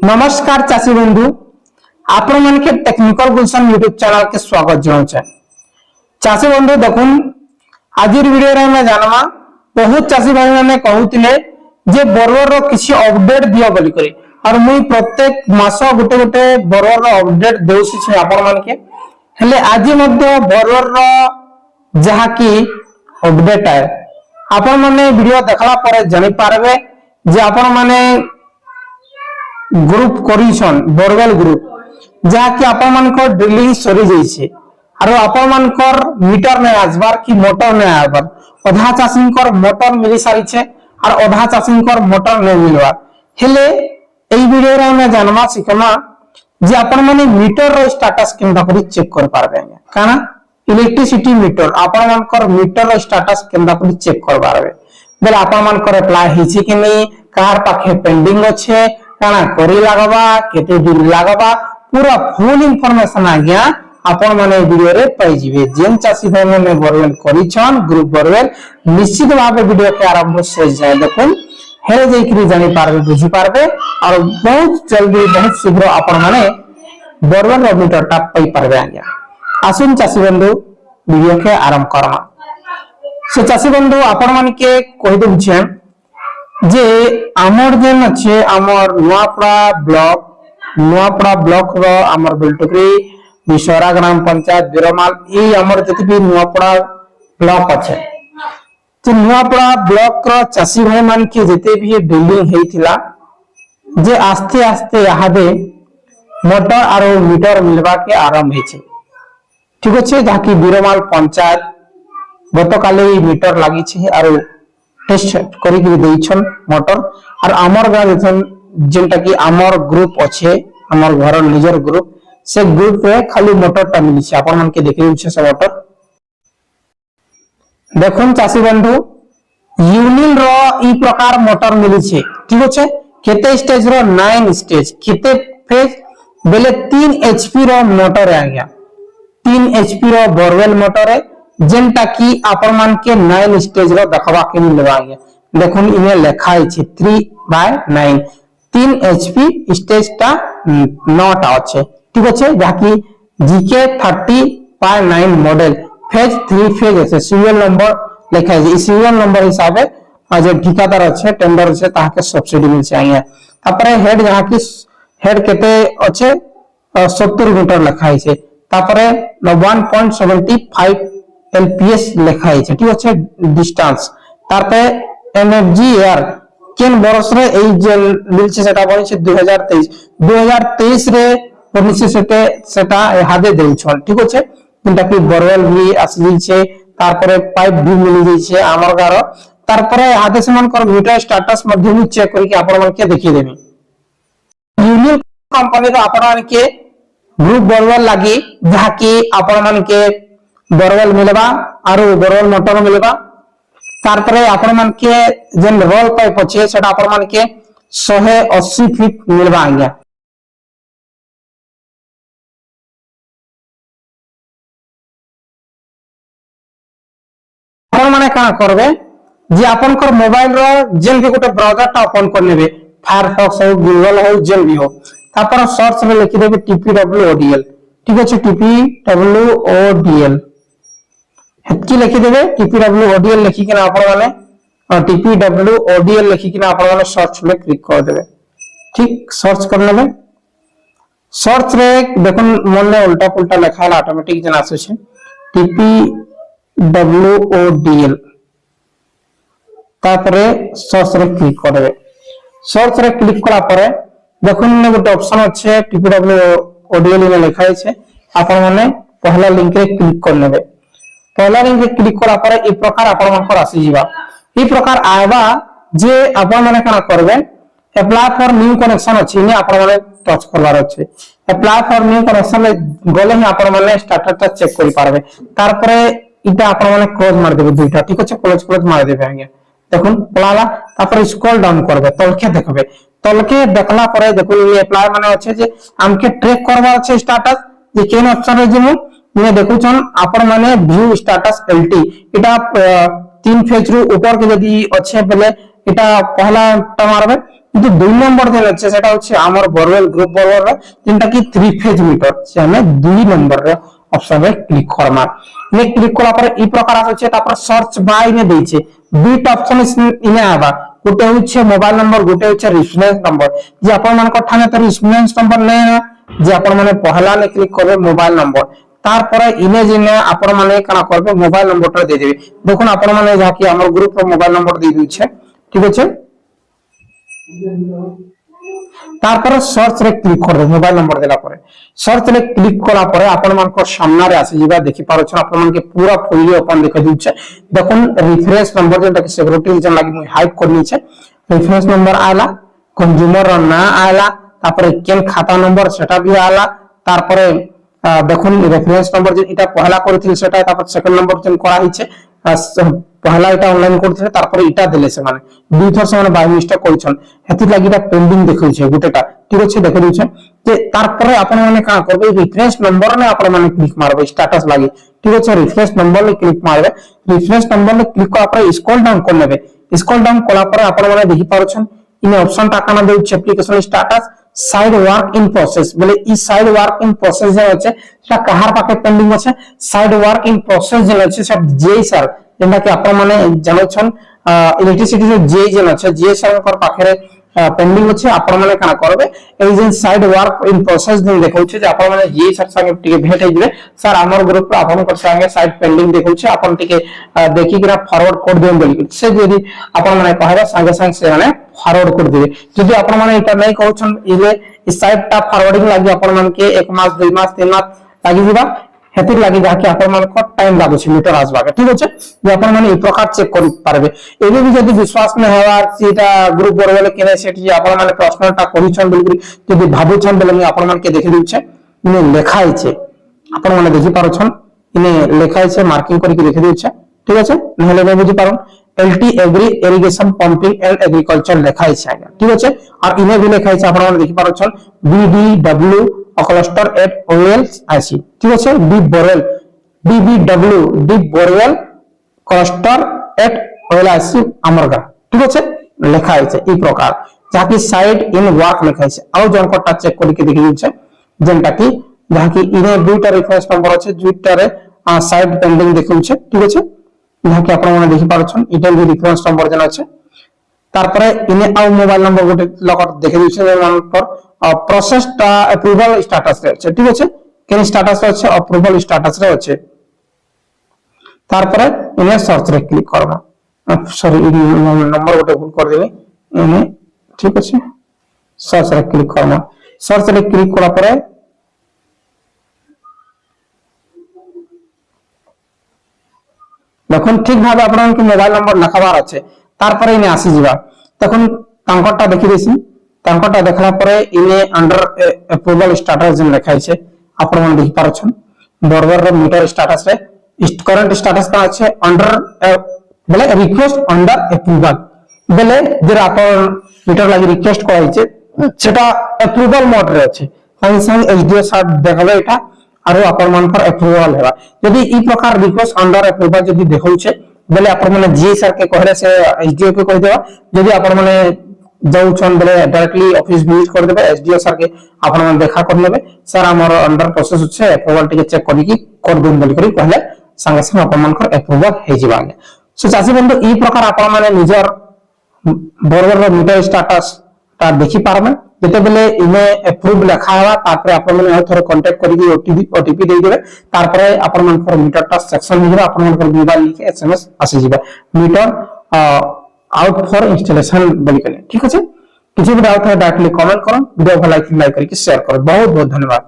नमस्कार चाषी बंधु आपण मन के टेक्निकल गुलशन यूट्यूब चैनल के स्वागत जनाऊे। चाषी बंधु देखुन आज वीडियो रे मैं जानमा बहुत चाषी भाई माने कहउतिले जे बरवर रो किछि अपडेट दियो बोली करे और मुई प्रत्येक मास गुटे गुटे बरवर रो अपडेट देउछि छै आपण मन के। हेले आज मध्ये बरवर रो जहा की अपडेट है आपण माने वीडियो देखला परे जानि पारबे जे आपण माने ग्रुप करिसन बोरवेल ग्रुप जहा कि आपण मानकर ड्रिलिंग सरी जाइछे आरो आपण मानकर मीटर नै आजबार कि मोटर नै आजबार अधा चाषींकर मोटर मिली सारिछे और अधा चाषींकर मोटर नै मिलवा। हेले एई वीडियो रे हम जानवा सिखमा जे आपण माने मीटर रो स्टेटस केनता करी चेक कर पारबे काना इलेक्ट्रिसिटी मीटर आपण मानकर मीटर रो स्टेटस केनता करी चेक कर पारबे बेले आपण मानकर अप्लाई हिची कि नै कार पाखे पेंडिंग अछि काना करी लागबा केते दिन लागबा पूरा फुल इंफॉर्मेशन आ गया आपण माने वीडियो रे पाई जिवे। जेन चासी भाई माने बोरवेल करिछन ग्रुप बोरवेल निश्चित भाबे वीडियो के आरंभ से जाय देखुन हेरे जै कि जानि पारबे बुझी पारबे और बहुत जल्दी बहुत शीघ्र आपण माने बोरवेल रो मीटर टा पाई पारबे आ गया। आसुन चासी बंधु वीडियो के आरंभ करमा से चासी बंधु आपण माने के कहि दउ छै जे आमर जेन अच्छे आमर नुआपड़ा ब्लॉक रो आमर बिलटुकरी बिशोरा ग्राम पंचायत बिरमाल ई आमर जति भी नुआपड़ा ब्लॉक अच्छे जे नुआपड़ा ब्लॉक रो चासी भाई मान के जते भी बिल्डिंग हेतिला जे आस्ते आस्ते यहादे मोटर आरो मीटर मिलवा के आरंभ हेछे ठीक अछि जाकि बिरमाल पंचायत गतकाले मीटर लागि छै आरो टेस्ट करी के देइछन मोटर और आमर गां जन जेंटा कि आमर ग्रुप अच्छे आमर घर निजर ग्रुप से ग्रुप रे खाली मोटर टा मिली छै आपण मन के देखै छै सब मोटर देखुन चासी बंधु यूनिल रो ई प्रकार मोटर मिली छै ठीक अछि केते स्टेज रो 9 स्टेज केते फेज बेले 3 एचपी रो मोटर आ गया 3 एचपी रो बोरवेल मोटर है जेंटा कि आपण मान के 9 स्टेज रो देखबा के मिलवा गया देखुन इने लिखाई छै 3/9 3 एचपी स्टेज टा 9 टा अछि ठीक अछि जाकि जीके 30/9 मॉडल फेज 3 फेज अछि सीरियल नंबर लिखाई छै सीरियल नंबर हिसाबे जे ठेकेदार अछि टेंडर छै ताहा के सब्सिडी मिल चाहिए तापरे हेड जहां कि हेड केते अछि 70 मीटर लिखाई छै तापरे 1.75 एलपीएस लिखाई छै ठीक अछि डिस्टेंस तारपे एनएफजीआर केन बरस रे एई जे मिल छै सेटा बनि छै 2023 रे परमिशन सेटा हादे देउ छल ठीक अछि किंतु कि बोरवेल भी असली छै तारपरे पाइप भी मिल जाय छै हमर गारो तारपरे हादे समान कर मीटर स्टेटस मध्ये भी चेक करि के आपण मन के देखि देबी यूनियन कंपनी रो आपण मन के ग्रुप बोरवेल लागि जहा कि आपण मन के बोरवेल मिलबा आरो बोरवेल मोटर मिलबा तारपरे आपण मन के जेन रोल पाइप अछि सेटा आपण मन के 180 फीट मिलबा आ गया आपण माने का करबे जे आपण कर मोबाइल रो जेन भी गोटे ब्राउजर टा ओपन कर लेबे फायरफॉक्स हो गूगल हो जेन भी हो तापर सर्च में लिखि देबे TPWODL ठीक अछि TPWODL हेतकी लिखि देबे TPWODL लिखि के आपण माने और TPWODL लिखि के आपण माने सर्च में क्लिक कर देबे ठीक सर्च कर लेबे सर्च रे देखन मन में उल्टा पुल्टा लिखाला ऑटोमेटिक जन आसे छै TPWODL तापरे सर्च रे क्लिक कर देबे सर्च रे क्लिक करा परे देखुन ने गोटे ऑप्शन अछि TPWODL में लिखाई छै आपण माने पहला लिंक रे क्लिक कर लेबे पहला लिंक रे क्लिक करा परे ई प्रकार आपण मन पर आसी जीवा ई प्रकार आबा जे आपण माने कना करबे अप्लाई फॉर न्यू कनेक्शन अछि ने आपण माने टच करबार अछि अप्लाई फॉर न्यू कनेक्शन ले गले ही आपण माने स्टार्टर टा चेक करि पारबे तार परे इटा आपण माने क्लोज मार देबे दुईटा ठीक अछि क्लोज मार देबे आगे देखुन पलाला तापर स्क्रॉल डाउन करबे तलके देखबे तलके देखला परे देखुन ये अप्लाई माने अछि जे हमके ट्रैक करबार अछि स्टेटस जे केन ऑप्शन रे जिमु ने देखुछन आपण माने व्यू स्टेटस एलटी इटा 3 फेज रु ऊपर के यदि अच्छे बेले इटा पहला टा मारबे কিন্তু 2 নম্বর যেটা আছে সেটা হচ্ছে আমার বোরওয়েল গ্রুপ বোরওয়েল যেটা কি 3 ফেজ মিটার সে আমি 2 নম্বর অপশনে ক্লিক করমা নে ক্লিক করা পরে এই প্রকার আসছে তারপর সার্চ বাই নে দেইছে দুইটা অপশন ইনে আবা গোটে হচ্ছে মোবাইল নম্বর গোটে হচ্ছে রেফারেন্স নম্বর যে আপন মানক ঠানে তো রেফারেন্স নম্বর নেই না যে আপন মানে পহলা নে ক্লিক করবে মোবাইল নম্বর তারপরে ইমেজ ইনে আপন মানে কানা করবে মোবাইল নম্বরটা দিয়ে দিবে দেখুন আপন মানে যা কি আমার গ্রুপর মোবাইল নম্বর দিয়ে দিচ্ছে ঠিক আছে তারপরে সার্চ রে ক্লিক করবে মোবাইল নম্বর দেলা পরে সার্চ রে ক্লিক করা পরে আপন মানক সামনে আসি যাবে দেখি পারছেন আপন মানকে পুরো ফইল ওপেন দেখা দিচ্ছে দেখুন রেফারেন্স নম্বর যেটা কি সিকিউরিটি রিজন লাগি মই হাইড করে নিছে রেফারেন্স নম্বর আলা কনজিউমার না আলা তারপরে কেন খাতা নম্বর সেটা भी আলা তারপরে দেখুন রেফারেন্স নম্বর যে এটা পহলা করেছিল সেটা তারপর সেকেন্ড নম্বর যেন করা হইছে পহলা এটা অনলাইন করতে তারপরে এটা দিলে সে মানে দুই থর সে মানে বাই মিস্টেক কইছন হেতি লাগি এটা পেন্ডিং দেখাইছে গুটেটা ঠিক আছে দেখে দিছে যে তারপরে আপন মানে কা করবে রেফারেন্স নম্বর নে আপন মানে ক্লিক মারবে স্ট্যাটাস লাগি ঠিক আছে রেফারেন্স নম্বর নে ক্লিক মারবে রেফারেন্স নম্বর নে ক্লিক করা পরে স্ক্রল ডাউন করে নেবে স্ক্রল ডাউন করা পরে আপন মানে দেখি পারছেন ইনে অপশনটা কানা দেউছে application status side work in process বলে এই সাইড ওয়ার্ক ইন প্রসেস যে আছে সেটা কাহার পাকে পেন্ডিং আছে সাইড ওয়ার্ক ইন প্রসেস যে আছে সেটা জেই স্যার যেটা কি আপন মানে জানোছন ইলেকট্রিসিটি যে জেই যে আছে জেই স্যারଙ୍କର পাখরে পেন্ডিং আছে আপন মানে কানা করবে এই যে সাইড ওয়ার্ক ইন প্রসেস দিন দেখাউছে যে আপন মানে জেই স্যার সঙ্গে টিকে ভেট হই দিবে স্যার আমার গ্রুপ রে আপনকৰ সঙ্গে সাইড পেন্ডিং দেখাউছে আপন টিকে দেখি কিনা ফরওয়ার্ড কোড দেন বলি সে যদি আপন মানে কহবা সঙ্গে সঙ্গে সে মানে ফরওয়ার্ড করে দিবে যদি আপন মানে এটা নাই কହୁছন ইলে এই সাইডটা ফরওয়ার্ডিং লাগি আপন মানকে 1 মাস 2 মাস 3 মাস লাগি দিবা হেতি লাগি যাকে আপন মান কত টাইম লাগুছে মিটার আসবাকে ঠিক আছে যে আপন মানে এই প্রকার চেক করি পারবে এবে भी যদি বিশ্বাস না হওয়ার সেটা গ্রুপ বড় কেনে সেটি আপন মানে প্রশ্নটা করিছন বলি যদি ভাবুছন বলে আমি আপন মানকে দেখে দিচ্ছে ইনে লেখা আছে আপন মানে দেখি পারছন ইনে লেখা আছে মার্কিং করি দেখে দিচ্ছে ঠিক আছে নহলে আমি বুঝি পারুন LT agri irrigation pumping and agriculture লেখা আছে আগে ঠিক আছে আর ইনে भी লেখা আছে আপন মানে দেখি পারছন বিডিডব্লিউ ক্লাস্টার এট ওয়েলস আইসি ঠিক আছে D borewell BBW D borewell cluster at well IC আমরগা ঠিক আছে লেখা আছে এই প্রকার যাকি সাইড ইন ওয়ার্ক লেখা আছে আউ জনকটা চেক করি দেখি দিচ্ছে যেটা কি যাকি ইনে দুইটা রেফারেন্স নম্বর আছে দুইটারে সাইড পেন্ডিং দেখাউছে ঠিক আছে যাকি আপন মানে দেখি পারছন এটা যে রেফারেন্স নম্বর যেন আছে তারপরে ইনে আউ মোবাইল নম্বর গোটে লগট দেখে দিছে মান পর প্রসেসটা অ্যাপ্রুভাল স্ট্যাটাস রে আছে ঠিক আছে কেন স্ট্যাটাস আছে অ্যাপ্রুভাল স্ট্যাটাস রে আছে তারপরে ইনে সার্চ রে ক্লিক করবা সরি নম্বর গোটে ভুল করে দেবে ইনে ঠিক আছে সার্চ রে ক্লিক করবা সার্চ রে ক্লিক করা পরে দেখুন ঠিক ভাবে আপনাকে মোবাইল নম্বর লেখাবার আছে তারপরে ইনে আসি যাবা তখন তাঙ্করটা দেখি দিছি তাঙ্করটা দেখলা পরে ইনে আন্ডার অ্যাপ্রুভাল স্ট্যাটাস যেন লেখা আছে আপন মানে দেখি পারছন বর্ডার র মিটার স্ট্যাটাস রে কারেন্ট স্ট্যাটাস কা আছে আন্ডার বলে রিকোয়েস্ট আন্ডার অ্যাপ্রুভাল বলে যে আপন মিটার লাগি রিকোয়েস্ট করা হইছে সেটা অ্যাপ্রুভাল মোড রে আছে সাইন সাইন এইচডিও সার্ট দেখাবে এটা আর আপন মানকৰ অ্যাপ্রুভাল হেবা যদি এই প্রকার রিকোয়েস্ট আন্ডার অ্যাপ্রুভাল যদি দেখাউছে বলে আপন মানে জি স্যার কে কহলে সে এইচডিও কে কই দেবা যদি আপন মানে যাউছন বলে ডাইরেক্টলি অফিস ভিজিট করে দেবে এসডিও স্যার কে আপন মানে দেখা করে নেবে স্যার আমার আন্ডার প্রসেস হচ্ছে অ্যাপ্রুভাল টিকে চেক করি কি করে দেন বলি করি কহলে সঙ্গে সঙ্গে আপন মানকৰ অ্যাপ্রুভাল হই যাবা সো চাষী বন্ধু এই প্রকার আপন মানে নিজর বড় মিটার স্ট্যাটাস তা দেখি পারবে যেতে বলে ইনে অ্যাপ্রুভ লেখা হওয়া তারপরে আপন মানে থরে কন্টাক্ট করি ওটিপি দেই দেবে তারপরে আপন মানকৰ মিটারটা সেকশন হই যাবে আপন মানকৰ মোবাইল লিখে এসএমএস আসি যাবে মিটার আউট ফর ইনস্টলেশন বলি কেন ঠিক আছে কিছু भी डाउट है डायरेक्टली कमेंट करो वीडियो को लाइक करी शेयर करो बहुत बहुत धन्यवाद।